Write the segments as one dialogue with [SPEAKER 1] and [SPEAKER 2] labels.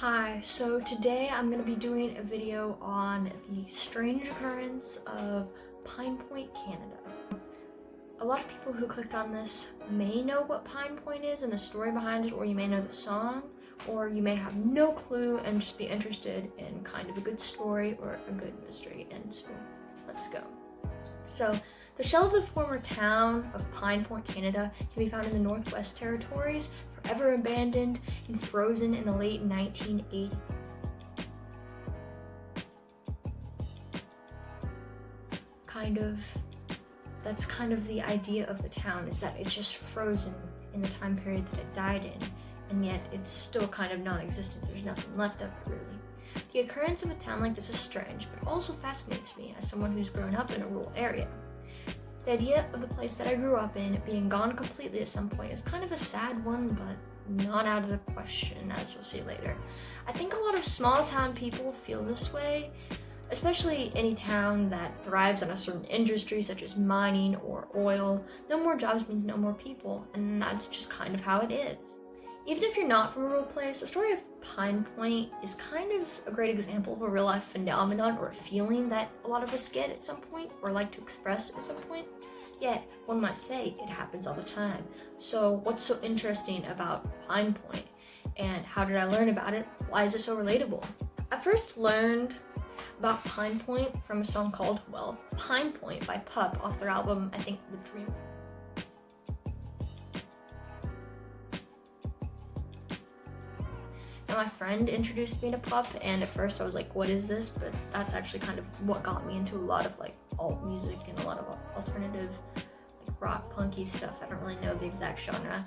[SPEAKER 1] Hi, so today I'm going to be doing a video on the strange occurrence of Pine Point, Canada. A lot of people who clicked on this may know what Pine Point is and the story behind it, or you may know the song, or you may have no clue and just be interested in kind of a good story or a good mystery, and so let's go. So, the shell of the former town of Pine Point, Canada can be found in the Northwest Territories, forever abandoned and frozen in the late 1980s. That's kind of the idea of the town, is that it's just frozen in the time period that it died in, and yet it's still kind of non-existent. There's nothing left of it, really. The occurrence of a town like this is strange, but also fascinates me as someone who's grown up in a rural area. The idea of the place that I grew up in being gone completely at some point is kind of a sad one, but not out of the question, as you'll see later. I think a lot of small town people feel this way, especially any town that thrives on a certain industry such as mining or oil. No more jobs means no more people, and that's just kind of how it is. Even if you're not from a rural place, the story of Pine Point is kind of a great example of a real life phenomenon or a feeling that a lot of us get at some point or like to express at some point. Yet, one might say it happens all the time. So what's so interesting about Pine Point? And how did I learn about it? Why is it so relatable? I first learned about Pine Point from a song called, well, Pine Point by Pup off their album, I think, The Dream. Now, my friend introduced me to Pup, and at first I was like, what is this? But that's actually kind of what got me into a lot of like alt music and a lot of alternative like rock punky stuff. I don't really know the exact genre.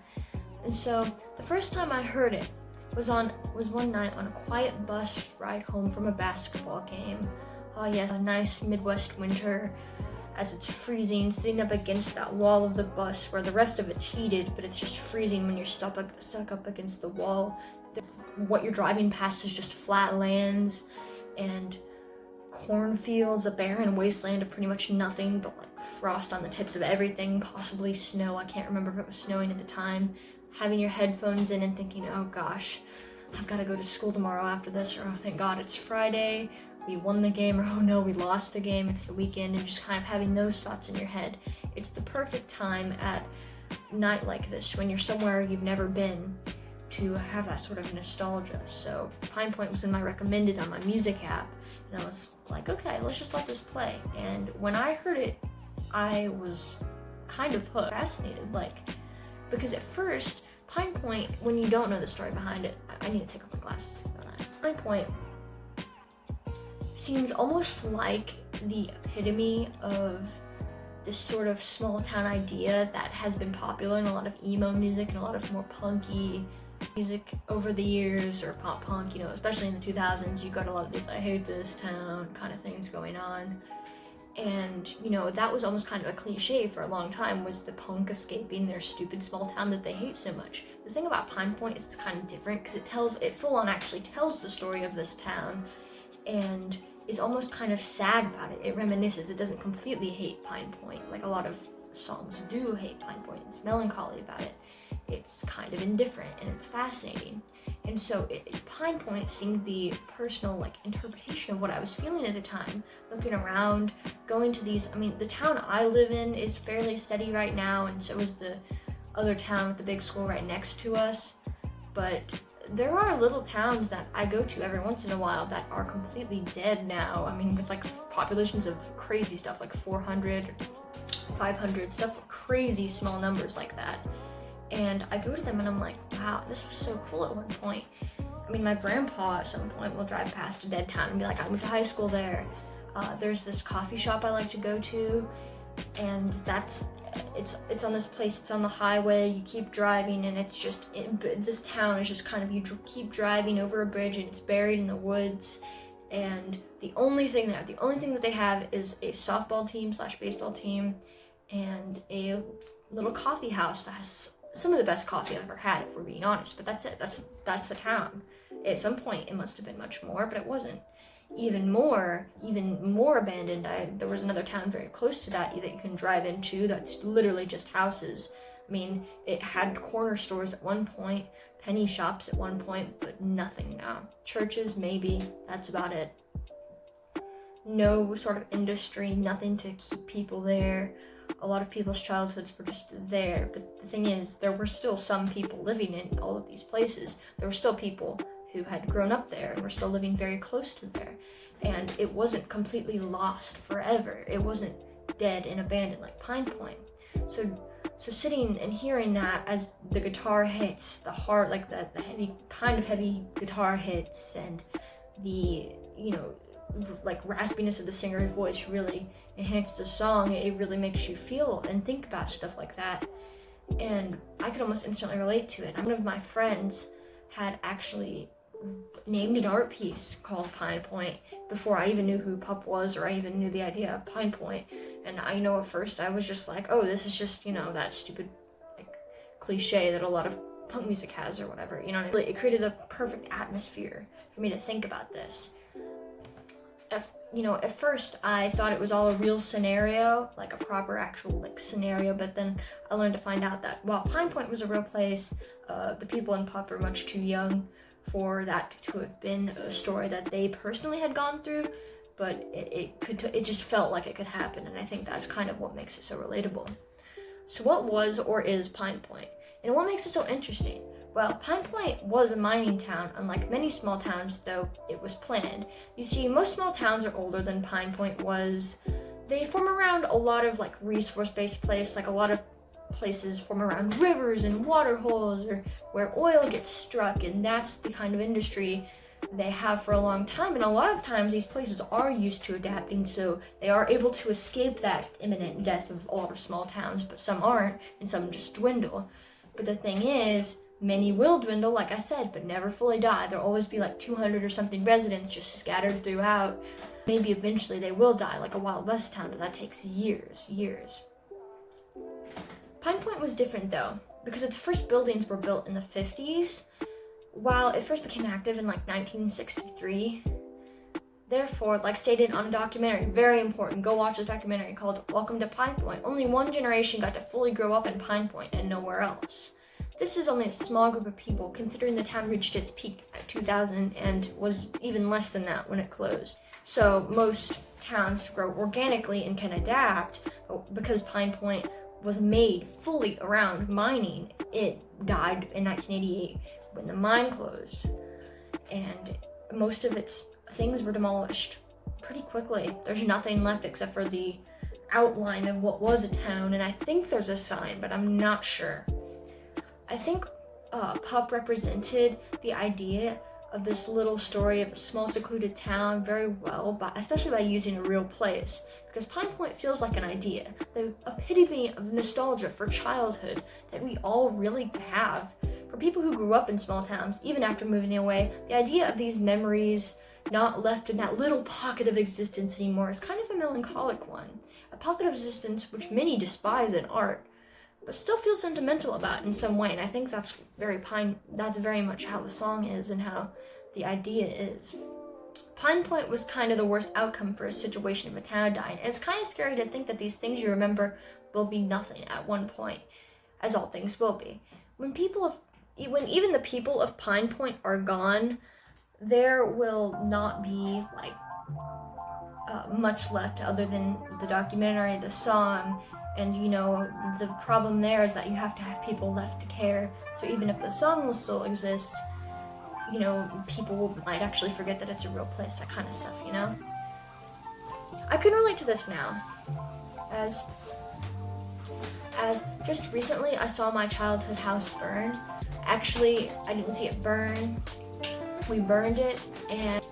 [SPEAKER 1] And so the first time I heard it was one night on a quiet bus ride home from a basketball game. Oh yes, a nice Midwest winter as it's freezing, sitting up against that wall of the bus where the rest of it's heated, but it's just freezing when you're stuck up against the wall. What you're driving past is just flat lands and cornfields, a barren wasteland of pretty much nothing but like frost on the tips of everything, possibly snow. I can't remember if it was snowing at the time. Having your headphones in and thinking, oh gosh, I've got to go to school tomorrow after this, or oh thank God it's Friday, we won the game, or oh no, we lost the game, it's the weekend, and just kind of having those thoughts in your head. It's the perfect time at night like this when you're somewhere you've never been to have that sort of nostalgia. So Pine Point was in my recommended on my music app, and I was like, okay, let's just let this play. And when I heard it, I was kind of hooked, fascinated, because at first, Pine Point, when you don't know the story behind it, I need to take off my glasses. Pine Point seems almost like the epitome of this sort of small town idea that has been popular in a lot of emo music and a lot of more punky music over the years, or pop punk, especially in the 2000s. You got a lot of these I hate this town kind of things going on. And, that was almost kind of a cliche for a long time, was the punk escaping their stupid small town that they hate so much. The thing about Pine Point is it's kind of different, because it full on actually tells the story of this town and is almost kind of sad about it. It reminisces. It doesn't completely hate Pine Point like a lot of songs do hate Pine Point. It's melancholy about it. It's kind of indifferent, and it's fascinating. And so Pine Point seemed the personal interpretation of what I was feeling at the time, looking around, going to these, the town I live in is fairly steady right now, and so is the other town with the big school right next to us. But there are little towns that I go to every once in a while that are completely dead now. With populations of crazy stuff, like 400, 500, stuff with crazy small numbers like that. And I go to them and I'm like, wow, this was so cool at one point. My grandpa at some point will drive past a dead town and be like, I went to high school there. There's this coffee shop I like to go to, and it's on this place, it's on the highway, you keep driving, and it's just, this town is just kind of, you keep driving over a bridge and it's buried in the woods, and the only thing that they have is a softball team / baseball team and a little coffee house that has some of the best coffee I've ever had, if we're being honest, but that's it. That's the town. At some point, it must have been much more, but it wasn't. Even more abandoned. There was another town very close to that you can drive into that's literally just houses. I mean, it had corner stores at one point, penny shops at one point, but nothing now. Churches, maybe, that's about it. No sort of industry, nothing to keep people there. A lot of people's childhoods were just there, but the thing is, there were still some people living in all of these places. There were still people who had grown up there and were still living very close to there. And it wasn't completely lost forever. It wasn't dead and abandoned like Pine Point. So sitting and hearing that as the guitar hits, the heart, like the heavy guitar hits, and the, like raspiness of the singer's voice really enhances the song. It really makes you feel and think about stuff like that. And I could almost instantly relate to it. One of my friends had actually named an art piece called Pine Point before I even knew who Pup was, or I even knew the idea of Pine Point. And I know at first I was just like, oh, this is just, that stupid like cliche that a lot of punk music has or whatever, It created a perfect atmosphere for me to think about this. At first I thought it was all a real scenario, like a proper actual scenario, but then I learned to find out that while Pine Point was a real place, the people in Pup are much too young for that to have been a story that they personally had gone through, but it just felt like it could happen, and I think that's kind of what makes it so relatable. So what was or is Pine Point, and what makes it so interesting? Well, Pine Point was a mining town, unlike many small towns, though it was planned. You see, most small towns are older than Pine Point was. They form around a lot of resource-based place, like a lot of places form around rivers and water holes, or where oil gets struck, and that's the kind of industry they have for a long time. And a lot of times these places are used to adapting, so they are able to escape that imminent death of a lot of small towns, but some aren't, and some just dwindle. But the thing is, many will dwindle, like I said, but never fully die. There'll always be 200 or something residents just scattered throughout. Maybe eventually they will die, like a Wild West town, but that takes years. Pine Point was different though, because its first buildings were built in the 50s, while it first became active in 1963. Therefore, like stated on a documentary, very important, go watch this documentary called Welcome to Pine Point, only one generation got to fully grow up in Pine Point and nowhere else. This is only a small group of people, considering the town reached its peak at 2000 and was even less than that when it closed. So most towns grow organically and can adapt, but because Pine Point was made fully around mining, it died in 1988 when the mine closed, and most of its things were demolished pretty quickly. There's nothing left except for the outline of what was a town, and I think there's a sign, but I'm not sure. I think Pup represented the idea of this little story of a small secluded town very well, especially by using a real place, because Pine Point feels like an idea, the epitome of nostalgia for childhood that we all really have. For people who grew up in small towns, even after moving away, the idea of these memories not left in that little pocket of existence anymore is kind of a melancholic one, a pocket of existence which many despise in art, but still feel sentimental about in some way, and I think that's very much how the song is and how the idea is. Pine Point was kind of the worst outcome for a situation if a town died, and it's kind of scary to think that these things you remember will be nothing at one point, as all things will be. When even the people of Pine Point are gone, there will not be much left other than the documentary, the song, and the problem there is that you have to have people left to care. So even if the song will still exist, people might actually forget that it's a real place, that kind of stuff, I can relate to this now, as just recently I saw my childhood house burn. Actually, I didn't see it burn. We burned it, and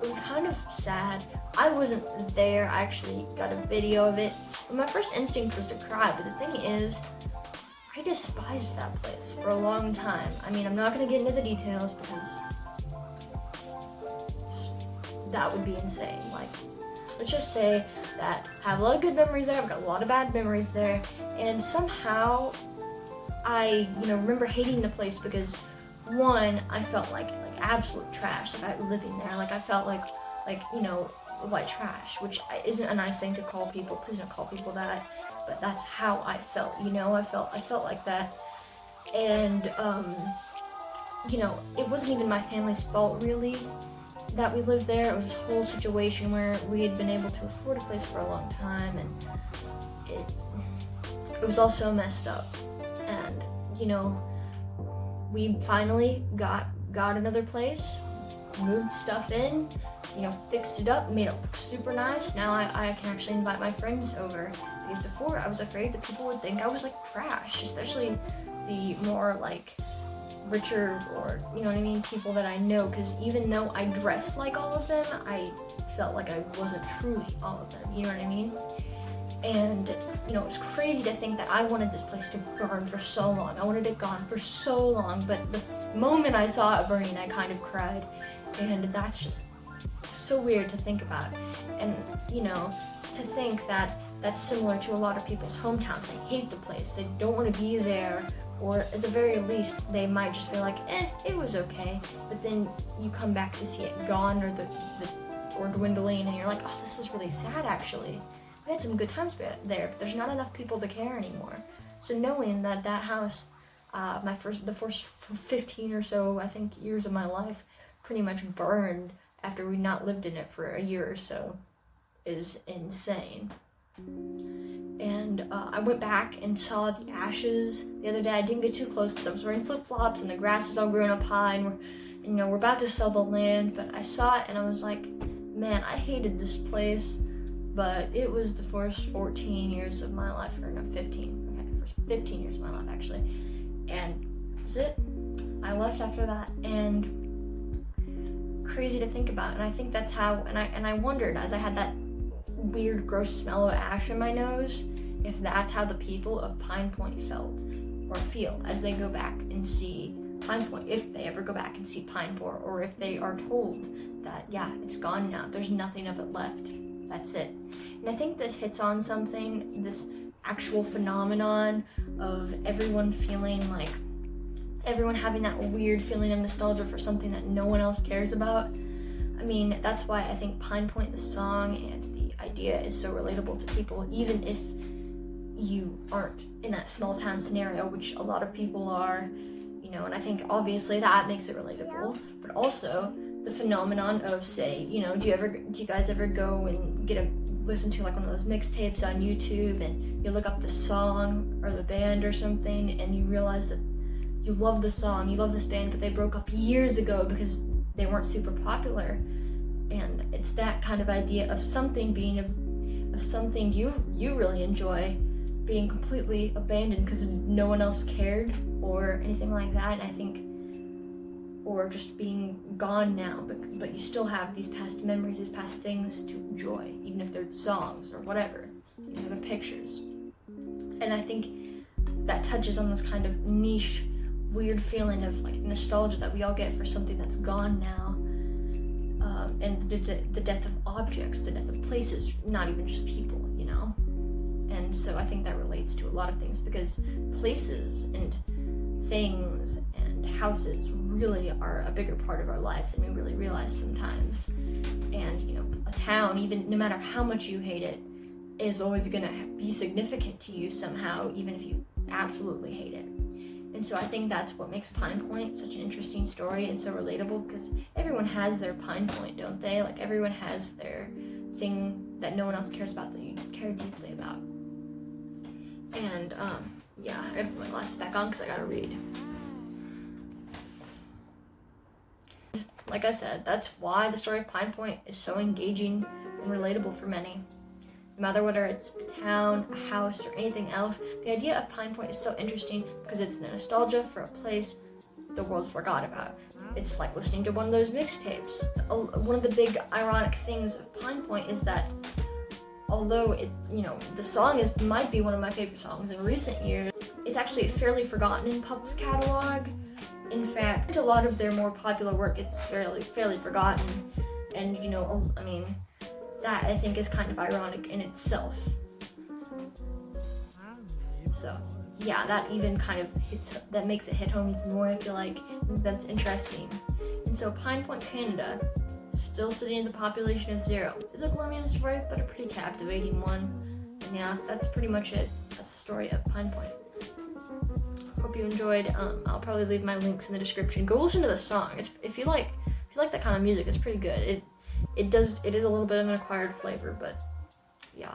[SPEAKER 1] it was kind of sad. I wasn't there. I actually got a video of it. And my first instinct was to cry, but the thing is, I despised that place for a long time. I mean, I'm not going to get into the details because that would be insane. Let's just say that I have a lot of good memories there, I've got a lot of bad memories there, and somehow I, remember hating the place because, one, I felt like absolute trash, living there, I felt like white trash, which isn't a nice thing to call people. Please don't call people that. but that's how I felt, you know? I felt like that. And you know, it wasn't even my family's fault really that we lived there. It was this whole situation where we had been able to afford a place for a long time, and it was all so messed up. And you know, we finally got another place, moved stuff in, you know, fixed it up, made it look super nice. Now I can actually invite my friends over. Because before I was afraid that people would think I was like trash, especially the more like richer, or you know what I mean, people that I know, because even though I dressed like all of them, I felt like I wasn't truly all of them, you know what I mean? And you know, it's crazy to think that I wanted this place to burn for so long. I wanted it gone for so long, but the moment I saw it burning, I kind of cried. And that's just so weird to think about. And you know, to think that that's similar to a lot of people's hometowns. They hate the place, they don't want to be there, or at the very least, they might just be like, it was okay. But then you come back to see it gone, or dwindling, and you're like, oh, this is really sad actually. We had some good times there, but there's not enough people to care anymore. So knowing that that house, the first 15 or so, I think, years of my life pretty much burned after we not lived in it for a year or so is insane. And I went back and saw the ashes the other day. I didn't get too close because I was wearing flip-flops and the grass was all grown up high, and we're about to sell the land, but I saw it and I was like, man, I hated this place. But it was the first 14 years of my life, or no, 15. Okay, first 15 years of my life actually. And that was it. I left after that, and crazy to think about. And I think that's how, and I wondered as I had that weird gross smell of ash in my nose, if that's how the people of Pine Point felt or feel as they go back and see Pine Point, if they ever go back and see Pine Point, or if they are told that, yeah, it's gone now, there's nothing of it left. That's it. And I think this hits on something, this actual phenomenon of everyone feeling like, everyone having that weird feeling of nostalgia for something that no one else cares about. I mean, that's why I think Pine Point, the song and the idea, is so relatable to people, even if you aren't in that small town scenario, which a lot of people are, you know, and I think obviously that makes it relatable, but also the phenomenon of, say, you know, do you guys ever go and listen to like one of those mixtapes on YouTube, and you look up the song or the band or something, and you realize that you love the song, you love this band, but they broke up years ago because they weren't super popular. And it's that kind of idea of something of something you really enjoy being completely abandoned because no one else cared or anything like that. And I think, or just being gone now, but you still have these past memories, these past things to enjoy, even if they're songs or whatever, you know, they're pictures. And I think that touches on this kind of niche, weird feeling of like nostalgia that we all get for something that's gone now, and the death of objects, the death of places, not even just people, you know. And so I think that relates to a lot of things, because places and things and houses really are a bigger part of our lives than we really realize sometimes. And you know, a town, even no matter how much you hate it, is always gonna be significant to you somehow, even if you absolutely hate it. And so I think that's what makes Pine Point such an interesting story and so relatable, because everyone has their Pine Point, don't they? Like everyone has their thing that no one else cares about that you care deeply about. And yeah, I gotta put my glasses back on because I gotta read. Like I said, that's why the story of Pine Point is so engaging and relatable for many. No matter whether it's a town, a house, or anything else, the idea of Pine Point is so interesting because it's the nostalgia for a place the world forgot about. It's like listening to one of those mixtapes. One of the big ironic things of Pine Point is that although it, you know, the song might be one of my favorite songs in recent years, it's actually fairly forgotten in Pup's catalog. In fact, a lot of their more popular work is fairly forgotten, and you know, I mean, that I think is kind of ironic in itself. So yeah, that even kind of that makes it hit home even more. I feel like that's interesting. And so Pine Point, Canada, still sitting in the population of 0, is a gloomy story, but a pretty captivating one. And yeah, that's pretty much it. That's the story of Pine Point. Hope you enjoyed. I'll probably leave my links in the description. Go listen to the song. If you like that kind of music, it's pretty good. It is a little bit of an acquired flavor, but yeah.